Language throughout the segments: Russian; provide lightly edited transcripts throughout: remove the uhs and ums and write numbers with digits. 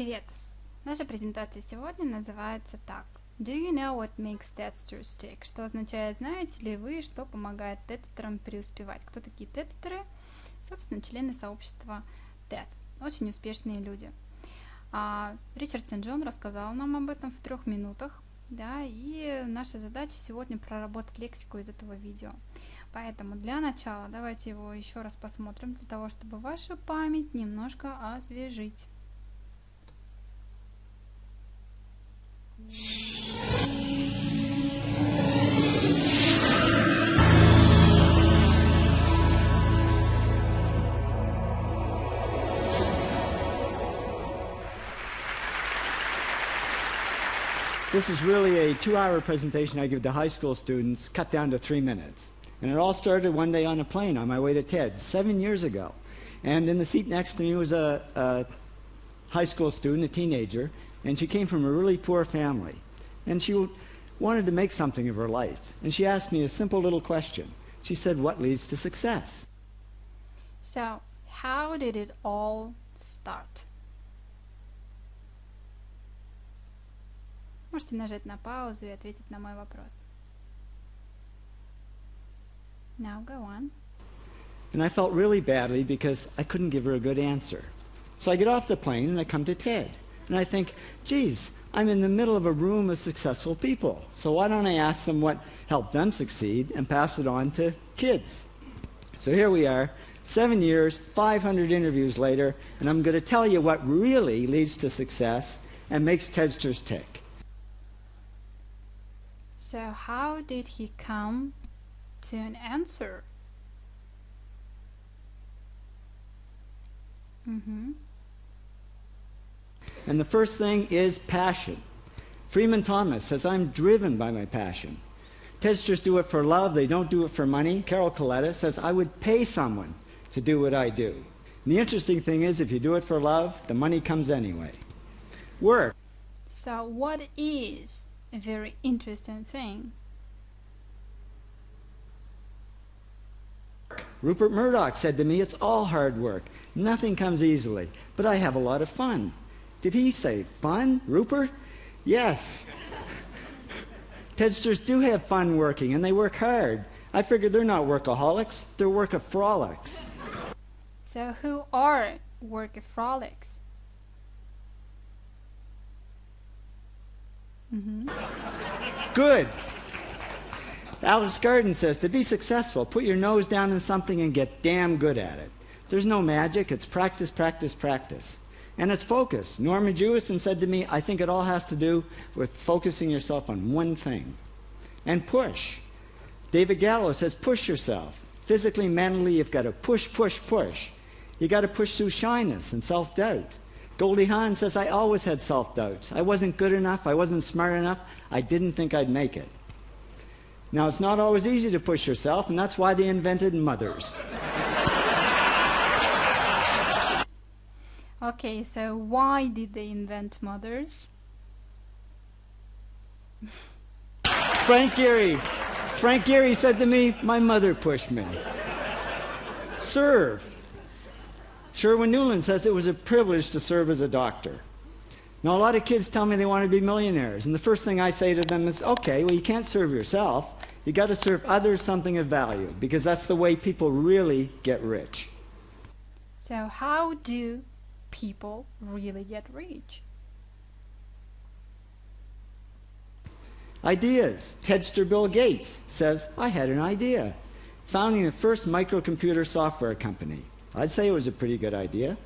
Привет! Наша презентация сегодня называется так. Do you know what makes tedsters tick? Что означает, знаете ли вы, что помогает тедстерам преуспевать? Кто такие тедстеры? Собственно, члены сообщества TED. Очень успешные люди. Ричард Сент-Джон рассказал нам об этом в 3 минутах. Да, и наша задача сегодня проработать лексику из этого видео. Поэтому для начала давайте его еще раз посмотрим, для того, чтобы вашу память немножко освежить. This is really a 2-hour presentation I give to high school students, cut down to 3 minutes. And it all started one day on a plane on my way to TED 7 years ago. And in the seat next to me was a high school student, a teenager, and she came from a really poor family. And she wanted to make something of her life. And she asked me a simple little question. She said, "What leads to success?" So, how did it all start? Можете нажать на паузу и ответить на мой вопрос. Now go on. And I felt really badly because I couldn't give her a good answer. So I get off the plane and I come to TED. And I think, geez, I'm in the middle of a room of successful people. So why don't I ask them what helped them succeed and pass it on to kids? So here we are, 7 years, 500 interviews later, and I'm going to tell you what really leads to success and makes TEDsters tick. So how did he come to an answer? And the first thing is passion. Freeman Thomas says, "I'm driven by my passion." TEDsters do it for love, they don't do it for money. Carol Coletta says, "I would pay someone to do what I do." And the interesting thing is, if you do it for love, the money comes anyway. Work. So what is a very interesting thing? Rupert Murdoch said to me, "It's all hard work. Nothing comes easily, but I have a lot of fun." Did he say fun, Rupert? Yes. TEDsters do have fun working, and they work hard. I figured they're not workaholics, they're workaholics. So who are workaholics? Good. Alex Garden says, to be successful, put your nose down in something and get damn good at it. There's no magic, it's practice, practice, practice. And it's focus. Norman Jewison said to me, "I think it all has to do with focusing yourself on one thing." And push. David Gallo says, push yourself. Physically, mentally, you've got to push, push, push. You got to push through shyness and self-doubt. Goldie Hawn says, "I always had self-doubts. I wasn't good enough, I wasn't smart enough, I didn't think I'd make it." Now, it's not always easy to push yourself, and that's why they invented mothers. Okay, so why did they invent mothers? Frank Gehry said to me, "My mother pushed me." Serve. Sherwin Nuland says it was a privilege to serve as a doctor. Now, a lot of kids tell me they want to be millionaires, and the first thing I say to them is, okay, well, you can't serve yourself. You got to serve others something of value, because that's the way people really get rich. So how do people really get rich? Ideas. TEDster Bill Gates says, "I had an idea." Founding the first microcomputer software company. I'd say it was a pretty good idea.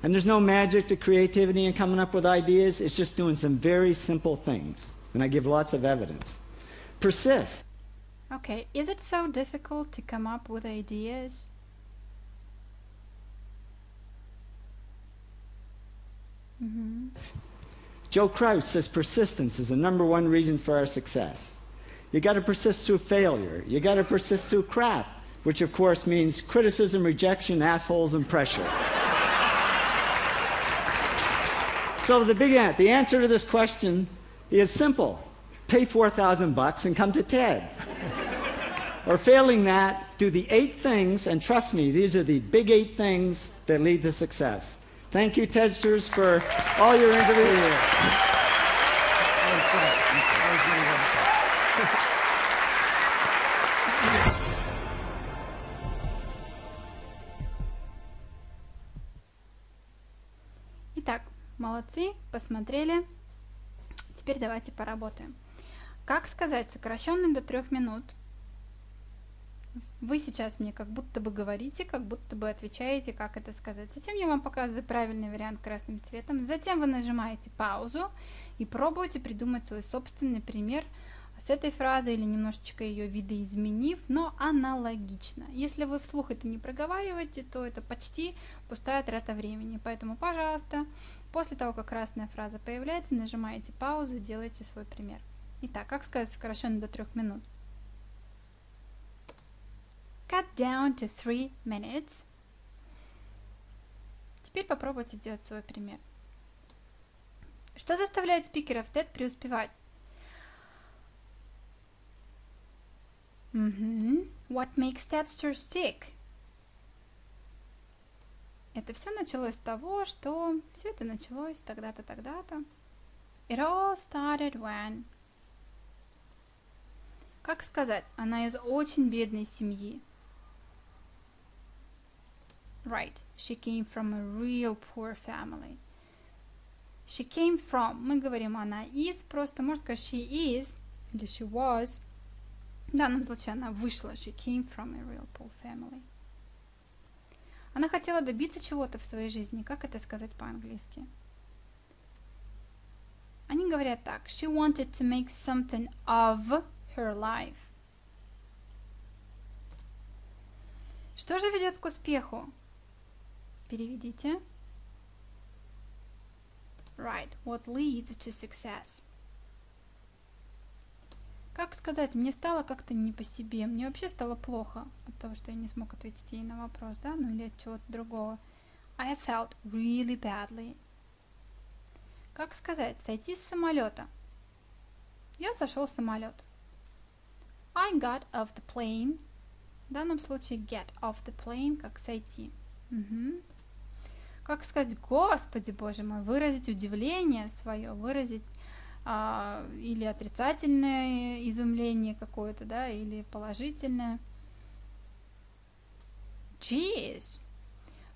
And there's no magic to creativity and coming up with ideas. It's just doing some very simple things. And I give lots of evidence. Persist. Okay, is it so difficult to come up with ideas? Joe Kraus says persistence is the #1 reason for our success. You got to persist through failure. You got to persist through crap, which of course means criticism, rejection, assholes, and pressure. So the answer to this question is simple. Pay $4,000 and come to TED. Or failing that, do the 8 things, and trust me, these are the big 8 things that lead to success. Thank you, testers, for all your interviews. Итак, молодцы, посмотрели. Теперь давайте поработаем. Как сказать сокращенный до 3 минут? Вы сейчас мне как будто бы говорите, как будто бы отвечаете, как это сказать. Затем я вам показываю правильный вариант красным цветом. Затем вы нажимаете паузу и пробуете придумать свой собственный пример с этой фразой или немножечко ее видоизменив, но аналогично. Если вы вслух это не проговариваете, то это почти пустая трата времени. Поэтому, пожалуйста, после того, как красная фраза появляется, нажимаете паузу и делаете свой пример. Итак, как сказать сокращенно до 3 минут? Cut down to 3 minutes. Теперь попробуйте сделать свой пример. Что заставляет спикеров TED преуспевать? What makes TEDsters stick? Это все началось с того, что все это началось тогда-то, тогда-то. It all started when. Как сказать? Она из очень бедной семьи. Right. She came from a real poor family. She came from. Мы говорим она is, просто можно сказать she is или she was. В данном случае она вышла. She came from a real poor family. Она хотела добиться чего-то в своей жизни. Как это сказать по-английски? Они говорят так. She wanted to make something of her life. Что же ведет к успеху? Переведите. Right. What leads to success? Как сказать, мне стало как-то не по себе, мне вообще стало плохо от того, что я не смог ответить ей на вопрос, да, ну или от чего-то другого. I felt really badly. Как сказать, сойти с самолета? Я сошел с самолета. I got off the plane. В данном случае get off the plane, как сойти. Как сказать, Господи Боже мой, выразить удивление свое, выразить или отрицательное изумление какое-то, да, или положительное. Jeez.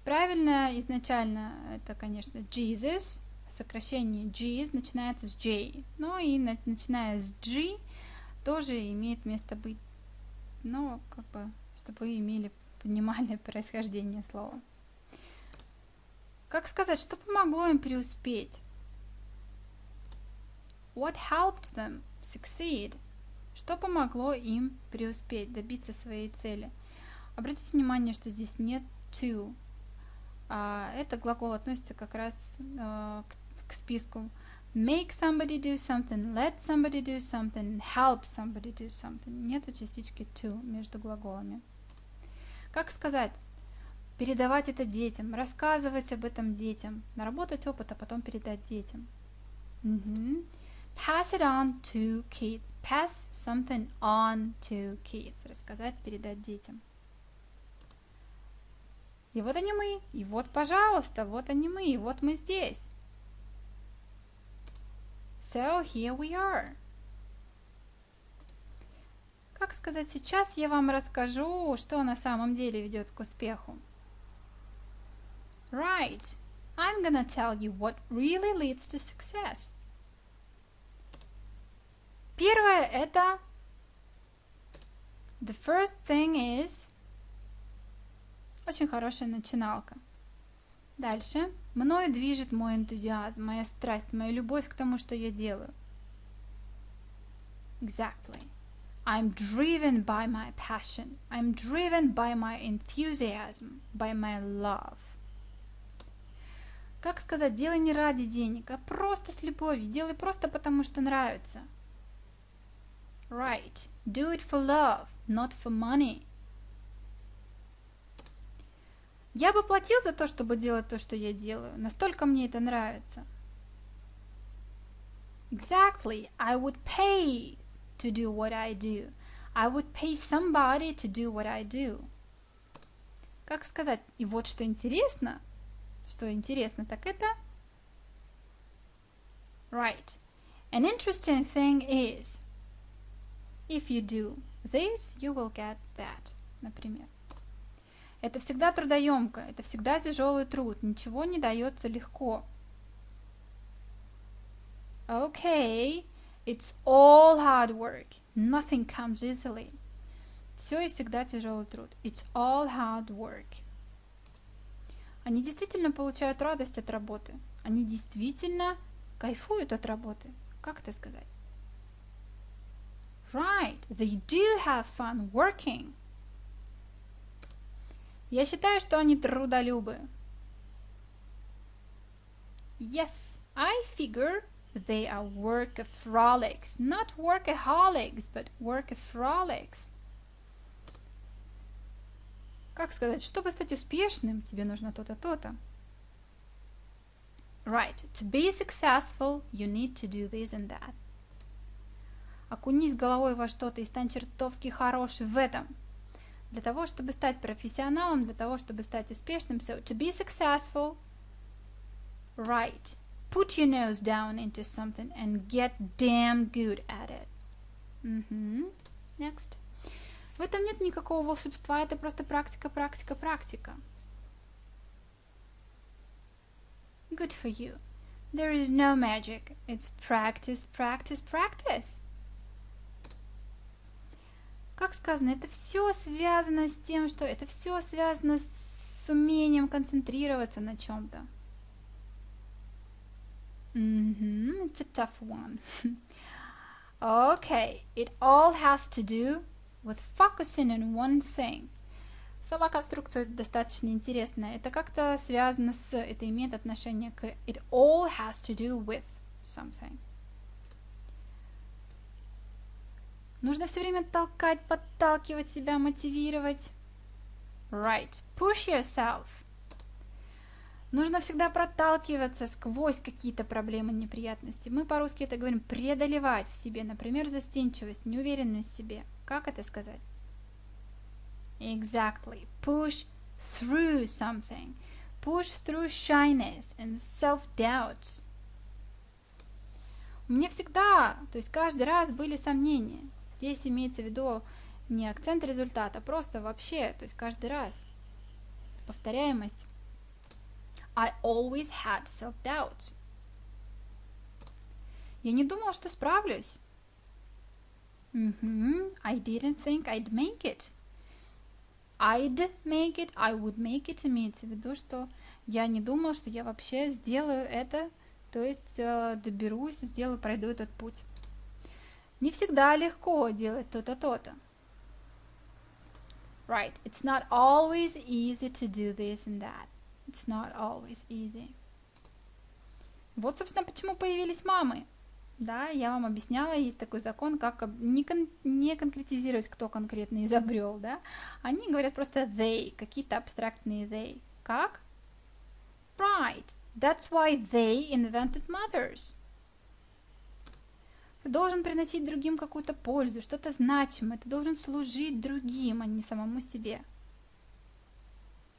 Правильно изначально это, конечно, Jesus, сокращение G's начинается с J, но и начиная с G тоже имеет место быть, но как бы, чтобы вы понимали происхождение слова. Как сказать, что помогло им преуспеть? What helped them succeed? Что помогло им преуспеть, добиться своей цели? Обратите внимание, что здесь нет to. Это глагол относится как раз к списку make somebody do something, let somebody do something, help somebody do something. Нету частички to между глаголами. Как сказать? Передавать это детям, рассказывать об этом детям, наработать опыт, а потом передать детям. Pass it on to kids. Pass something on to kids. Рассказать, передать детям. И вот они мы, и вот, пожалуйста, вот они мы, и вот мы здесь. So here we are. Как сказать, сейчас я вам расскажу, что на самом деле ведет к успеху. Right. I'm gonna tell you what really leads to success. Первое это the first thing is. Очень хорошая начиналка. Дальше. Мною движет мой энтузиазм, моя страсть, моя любовь к тому, что я делаю. Exactly. I'm driven by my passion. I'm driven by my enthusiasm, by my love. Как сказать, делай не ради денег, а просто с любовью. Делай просто потому, что нравится. Right. Do it for love, not for money. Я бы платил за то, чтобы делать то, что я делаю. Настолько мне это нравится. Exactly. I would pay to do what I do. I would pay somebody to do what I do. Как сказать? И вот что интересно. Что интересно, так это... Right. An interesting thing is, if you do this, you will get that. Например. Это всегда трудоемко, это всегда тяжелый труд, ничего не дается легко. Okay, it's all hard work, nothing comes easily. Все и всегда тяжелый труд. It's all hard work. Они действительно получают радость от работы. Они действительно кайфуют от работы. Как это сказать? Right, they do have fun working. Я считаю, что они трудолюбы. Yes, I figure they are workaholics. Not workaholics, but workaholics. Как сказать, чтобы стать успешным, тебе нужно то-то, то-то. Right, to be successful, you need to do this and that. Окунись головой во что-то и стань чертовски хорош в этом. Для того, чтобы стать профессионалом, для того, чтобы стать успешным, so to be successful, right, put your nose down into something and get damn good at it. Next. В этом нет никакого волшебства, это просто практика, практика, практика. Good for you. There is no magic. It's practice, practice, practice. Как сказано, это все связано с тем, что это все связано с умением концентрироваться на чем-то. It's a tough one. Okay, it all has to do with focusing on one thing. Сама конструкция достаточно интересная. Это как-то связано с... Это имеет отношение к... It all has to do with something. Нужно все время толкать, подталкивать себя, мотивировать. Right. Push yourself. Нужно всегда проталкиваться сквозь какие-то проблемы, неприятности. Мы по-русски это говорим преодолевать в себе. Например, застенчивость, неуверенность в себе. Как это сказать? Exactly. Push through something. Push through shyness and self-doubts. У меня всегда, то есть каждый раз были сомнения. Здесь имеется в виду не акцент результата, просто вообще, то есть каждый раз. Повторяемость. I always had self-doubts. Я не думала, что справлюсь. I didn't think I'd make it. I'd make it, I would make it, имеется в виду, что я не думала, что я вообще сделаю это, то есть доберусь, сделаю, пройду этот путь. Не всегда легко делать то-то, то-то. Right, it's not always easy to do this and that. It's not always easy. Вот, собственно, почему появились мамы. Да, я вам объясняла, есть такой закон, как не конкретизировать, кто конкретно изобрел, да. Они говорят просто they, какие-то абстрактные they. Как? Right, that's why they invented mothers. Ты должен приносить другим какую-то пользу, что-то значимое, ты должен служить другим, а не самому себе.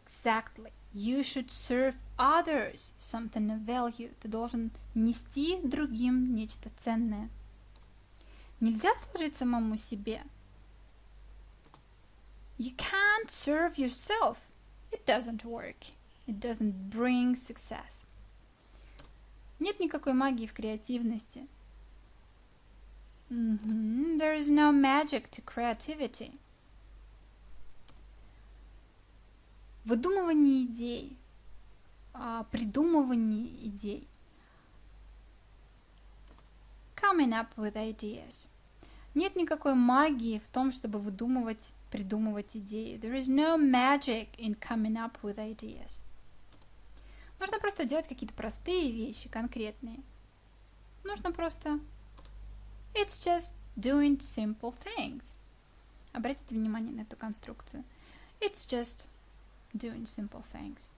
Exactly. You should serve others something of value. Ты должен нести другим нечто ценное. Нельзя служить самому себе. You can't serve yourself. It doesn't work. It doesn't bring success. Нет никакой магии в креативности. There is no magic to creativity. Выдумывание идей, придумывание идей. Coming up with ideas. Нет никакой магии в том, чтобы выдумывать, придумывать идеи. There is no magic in coming up with ideas. Нужно просто делать какие-то простые вещи, конкретные. Нужно просто... It's just doing simple things. Обратите внимание на эту конструкцию. It's just doing simple things.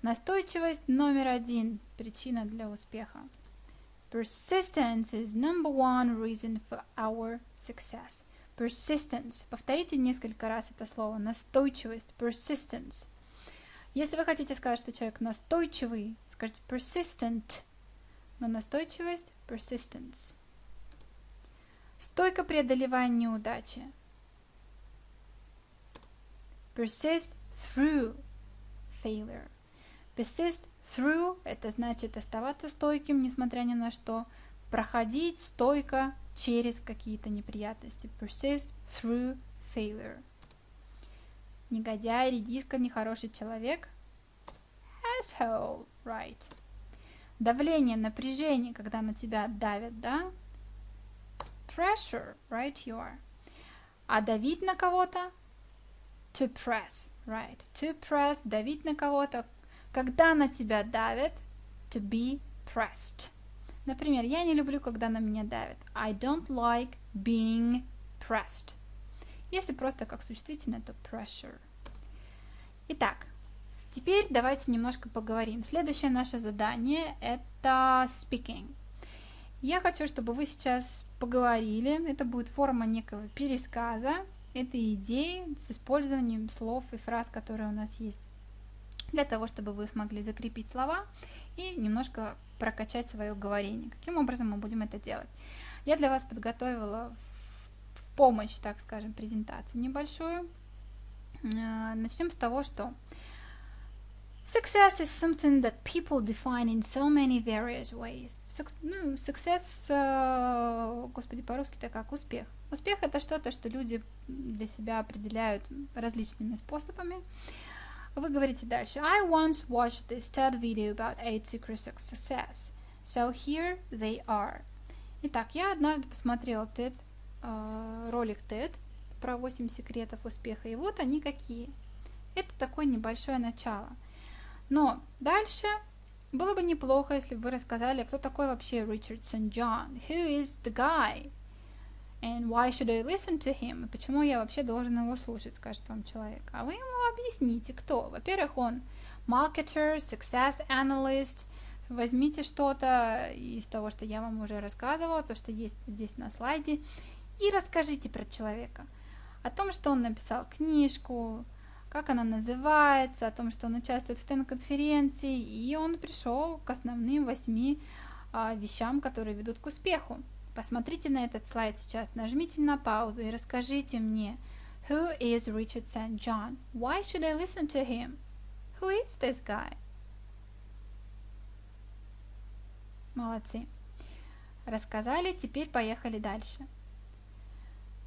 Настойчивость номер 1. Причина для успеха. Persistence is number one reason for our success. Persistence. Повторите несколько раз это слово. Настойчивость. Persistence. Если вы хотите сказать, что человек настойчивый, скажите persistent, но настойчивость persistence. Стойко преодолевая неудачи. Persist through failure. Persist through – это значит оставаться стойким, несмотря ни на что. Проходить стойко через какие-то неприятности. Persist through failure. Негодяй, редиска, нехороший человек. Asshole, right. Давление, напряжение, когда на тебя давят, да? Pressure, right you are. А давить на кого-то? To press, right. To press, давить на кого-то. Когда на тебя давят? To be pressed. Например, я не люблю, когда на меня давят. I don't like being pressed. Если просто как существительное, то pressure. Итак, теперь давайте немножко поговорим. Следующее наше задание – это speaking. Я хочу, чтобы вы сейчас поговорили. Это будет форма некого пересказа этой идеи с использованием слов и фраз, которые у нас есть, для того, чтобы вы смогли закрепить слова и немножко прокачать свое говорение. Каким образом мы будем это делать? Я для вас подготовила в помощь, так скажем, презентацию небольшую. Начнем с того, что success is something that people define in so many various ways. Success, господи, по-русски это как успех. Успех это что-то, что люди для себя определяют различными способами. Вы говорите дальше. I once watched this TED video about 8 secrets of success. So here they are. Итак, я однажды посмотрела ролик TED про 8 секретов успеха, и вот они какие. Это такое небольшое начало. Но дальше было бы неплохо, если бы вы рассказали, кто такой вообще Richardson John. Who is the guy? And why should I listen to him? И почему я вообще должен его слушать, скажет вам человек. А вы ему объясните, кто. Во-первых, он marketer, success analyst. Возьмите что-то из того, что я вам уже рассказывала, то, что есть здесь на слайде, и расскажите про человека. О том, что он написал книжку, как она называется, о том, что он участвует в TED-конференции, и он пришел к основным 8 вещам, которые ведут к успеху. Посмотрите на этот слайд сейчас, нажмите на паузу и расскажите мне, who is Richardson John? Why should I listen to him? Who is this guy? Молодцы. Рассказали, теперь поехали дальше.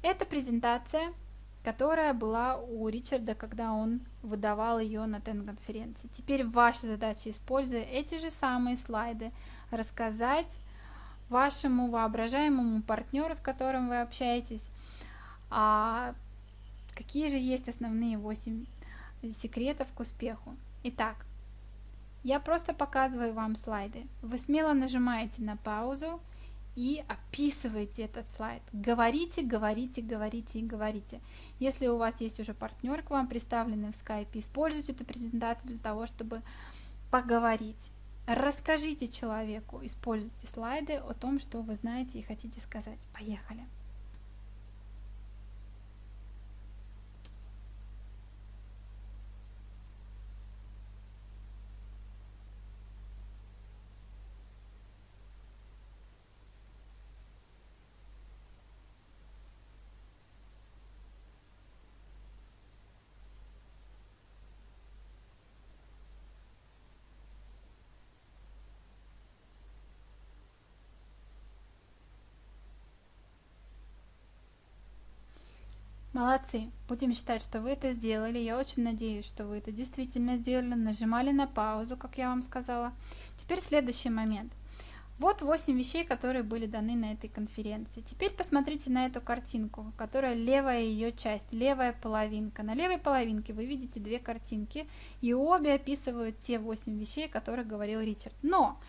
Это презентация, которая была у Ричарда, когда он выдавал ее на TED-конференции. Теперь ваша задача, используя эти же самые слайды, рассказать вашему воображаемому партнеру, с которым вы общаетесь, какие же есть основные 8 секретов к успеху. Итак, я просто показываю вам слайды. Вы смело нажимаете на паузу и описываете этот слайд. Говорите, говорите, говорите и говорите. Если у вас есть уже партнер к вам, представленный в скайпе, используйте эту презентацию для того, чтобы поговорить. Расскажите человеку, используйте слайды о том, что вы знаете и хотите сказать. Поехали! Молодцы! Будем считать, что вы это сделали. Я очень надеюсь, что вы это действительно сделали. Нажимали на паузу, как я вам сказала. Теперь следующий момент. Вот 8 вещей, которые были даны на этой конференции. Теперь посмотрите на эту картинку, которая левая ее часть, левая половинка. На левой половинке вы видите 2 картинки, и обе описывают те 8 вещей, о которых говорил Ричард. Но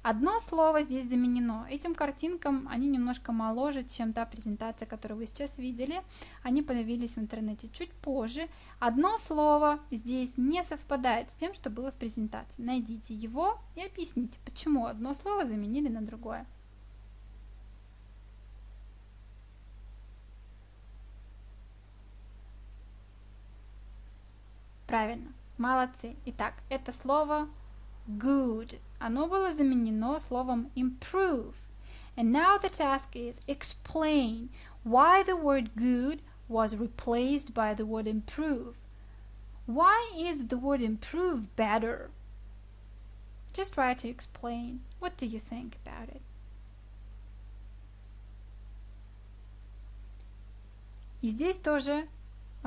одно слово здесь заменено. Этим картинкам они немножко моложе, чем та презентация, которую вы сейчас видели. Они появились в интернете чуть позже. Одно слово здесь не совпадает с тем, что было в презентации. Найдите его и объясните, почему одно слово заменили на другое. Правильно. Молодцы. Итак, это слово good. Оно было заменено словом improve. And now the task is explain why the word good was replaced by the word improve. Why is the word improve better? Just try to explain. What do you think about it? И здесь тоже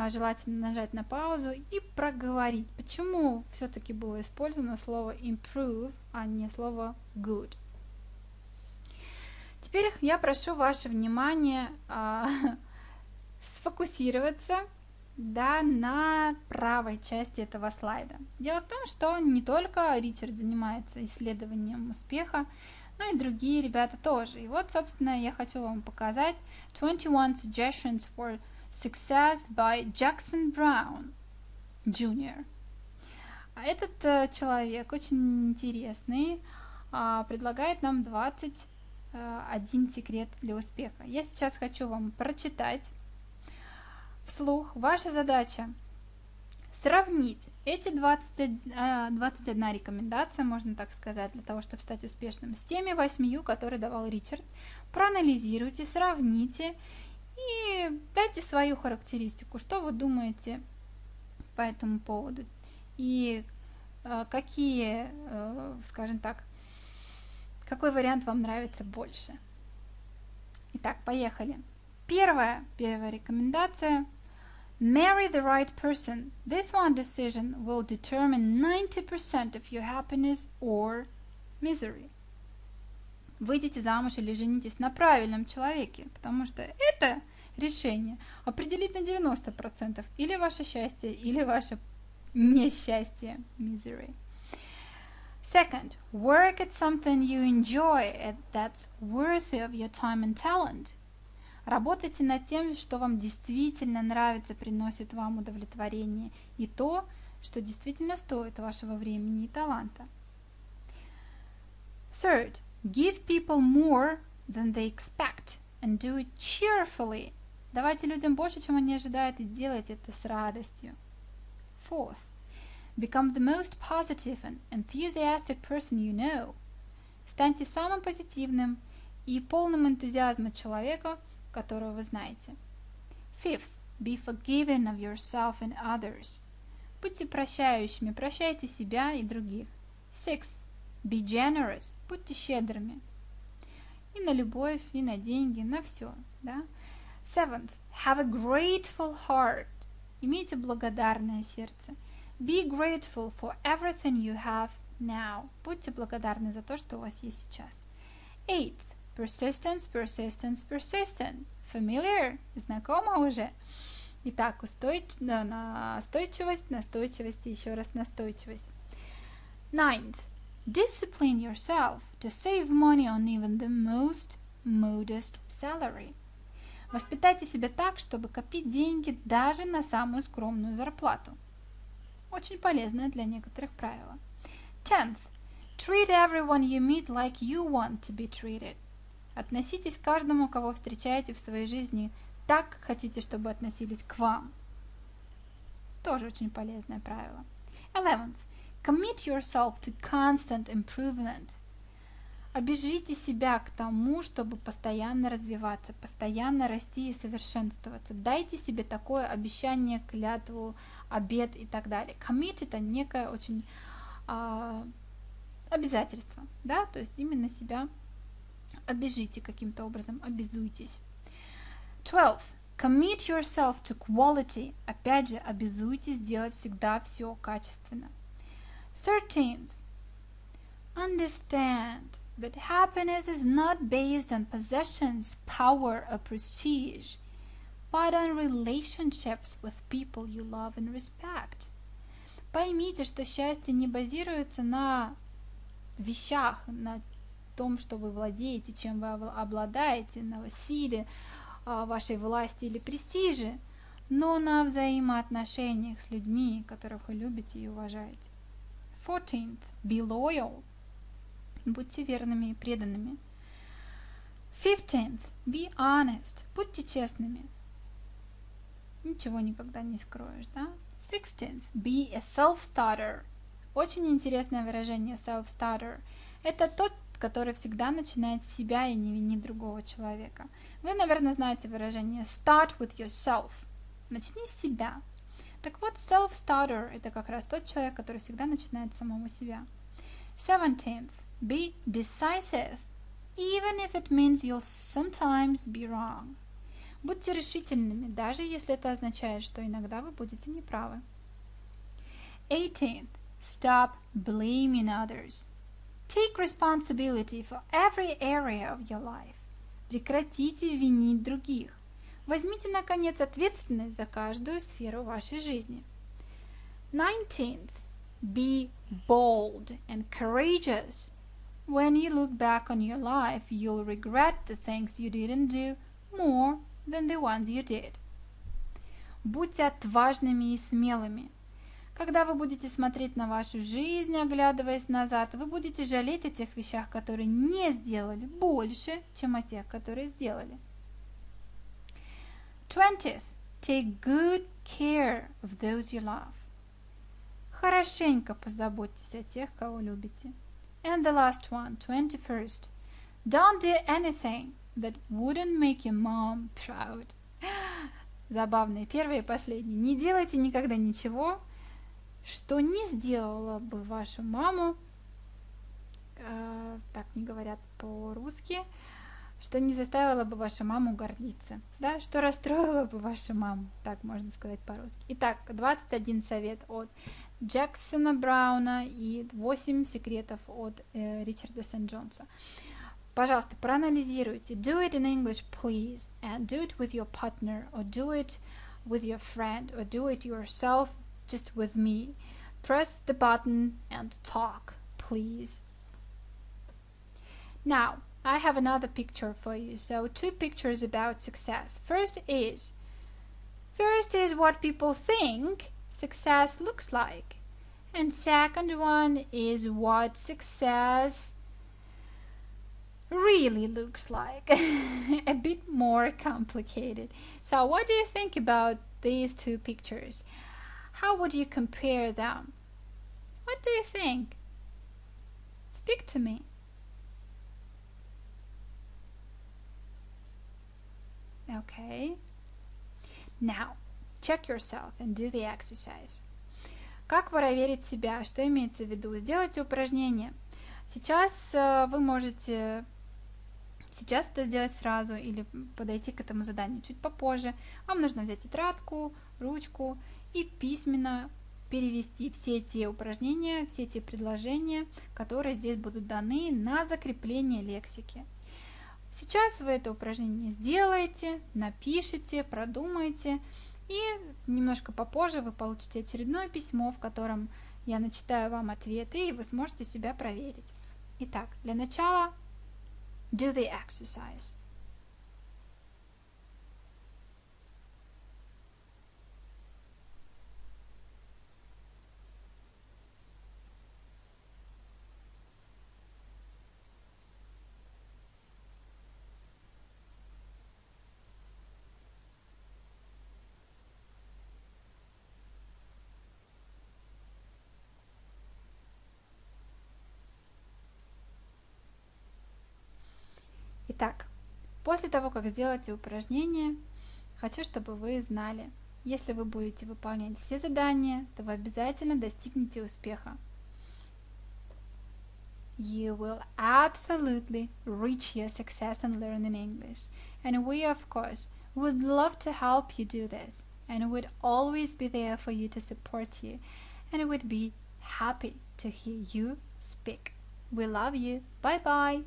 желательно нажать на паузу и проговорить, почему все-таки было использовано слово improve, а не слово good. Теперь я прошу ваше внимание сфокусироваться на правой части этого слайда. Дело в том, что не только Ричард занимается исследованием успеха, но и другие ребята тоже. И вот, собственно, я хочу вам показать 21 Suggestions for Success by Jackson Brown Jr. Этот человек очень интересный, предлагает нам 21 секрет для успеха. Я сейчас хочу вам прочитать вслух. Ваша задача сравнить эти 21 рекомендация, можно так сказать, для того, чтобы стать успешным, с теми 8, которые давал Ричард. Проанализируйте, сравните и дайте свою характеристику, что вы думаете по этому поводу и какие, скажем так, какой вариант вам нравится больше. Итак, поехали. Первая рекомендация. Marry the right person. This one decision will determine 90% of your happiness or misery. Выйдите замуж или женитесь на правильном человеке, потому что это решение определит на 90% или ваше счастье, или ваше несчастье, misery. Second, work at something you enjoy and that's worthy of your time and talent. Работайте над тем, что вам действительно нравится, приносит вам удовлетворение, и то, что действительно стоит вашего времени и таланта. Third, give people more than they expect and do it cheerfully. Давайте людям больше, чем они ожидают, и делайте это с радостью. Fourth, become the most positive and enthusiastic person you know. Станьте самым позитивным и полным энтузиазма человека, которого вы знаете. Fifth, be forgiving of yourself and others. Будьте прощающими, прощайте себя и других. Sixth, be generous, будьте щедрыми. И на любовь, и на деньги, на все, да? Seventh, have a grateful heart. Имейте благодарное сердце. Be grateful for everything you have now. Будьте благодарны за то, что у вас есть сейчас. Eighth, persistence, persistence, persistent. Familiar? Знакомо уже? Итак, настойчивость, настойчивость и еще раз настойчивость. Ninth, discipline yourself to save money on even the most modest salary. Воспитайте себя так, чтобы копить деньги даже на самую скромную зарплату. Очень полезное для некоторых правило. Tenth, treat everyone you meet like you want to be treated. Относитесь к каждому, кого встречаете в своей жизни, так, как хотите, чтобы относились к вам. Тоже очень полезное правило. 11th, commit yourself to constant improvement. Обяжите себя к тому, чтобы постоянно развиваться, постоянно расти и совершенствоваться. Дайте себе такое обещание, клятву, обет и так далее. Commit — это некое очень обязательство, да, то есть именно себя обяжите каким-то образом, обязуйтесь. 12th, commit yourself to quality. Опять же, обязуйтесь делать всегда все качественно. 13th, understand that happiness is not based on possessions, power, or prestige, but on relationships with people you love and respect. Поймите, что счастье не базируется на вещах, на том, что вы владеете, чем вы обладаете, на силе, вашей власти или престиже, но на взаимоотношениях с людьми, которых вы любите и уважаете. 14th, be loyal. Будьте верными и преданными. 15th, be honest. Будьте честными. Ничего никогда не скроешь, да? 16th. Be a self-starter. Очень интересное выражение self-starter. Это тот, который всегда начинает с себя и не винит другого человека. Вы, наверное, знаете выражение start with yourself. Начни с себя. Так вот, self-starter – это как раз тот человек, который всегда начинает с самого себя. 17th. Be decisive, even if it means you'll sometimes be wrong. Будьте решительными, даже если это означает, что иногда вы будете неправы. 18th. Stop blaming others. Take responsibility for every area of your life. Прекратите винить других. Возьмите, наконец, ответственность за каждую сферу вашей жизни. 19th. Be bold and courageous. When you look back on your life, you'll regret the things you didn't do more than the ones you did. Будьте отважными и смелыми. Когда вы будете смотреть на вашу жизнь, оглядываясь назад, вы будете жалеть о тех вещах, которые не сделали, больше, чем о тех, которые сделали. 20th. Take good care of those you love. Хорошенько позаботьтесь о тех, кого любите. And the last one, 21st. Don't do anything that wouldn't make your mom proud. Забавные первые и последние. Не делайте никогда ничего, что не сделала бы вашу маму, так не говорят по-русски, что не заставила бы вашу маму гордиться, да, что расстроила бы вашу маму, так можно сказать по-русски. Итак, 21 совет от Джексона Брауна и 8 секретов от Ричарда Сент-Джонса. Пожалуйста, проанализируйте. Do it in English, please, and do it with your partner, or do it with your friend, or do it yourself, just with me. Press the button and talk, please. Now, I have another picture for you. So, two pictures about success. First is what people think success looks like. And second one is what success really looks like. A bit more complicated. So, what do you think about these two pictures? How would you compare them? What do you think? Speak to me. Okay. Now, check yourself and do the exercise. Как проверить себя? Что имеется в виду? Сделайте упражнение. Сейчас вы можете это сделать сразу или подойти к этому заданию чуть попозже. Вам нужно взять тетрадку, ручку и письменно перевести все те упражнения, все те предложения, которые здесь будут даны на закрепление лексики. Сейчас вы это упражнение сделаете, напишите, продумайте, и немножко попозже вы получите очередное письмо, в котором я начитаю вам ответы, и вы сможете себя проверить. Итак, для начала do the exercise. Итак, после того, как сделаете упражнение, хочу, чтобы вы знали, если вы будете выполнять все задания, то вы обязательно достигнете успеха. You will absolutely reach your success in learning English. And we, of course, would love to help you do this. And would always be there for you to support you. And would be happy to hear you speak. We love you. Bye-bye.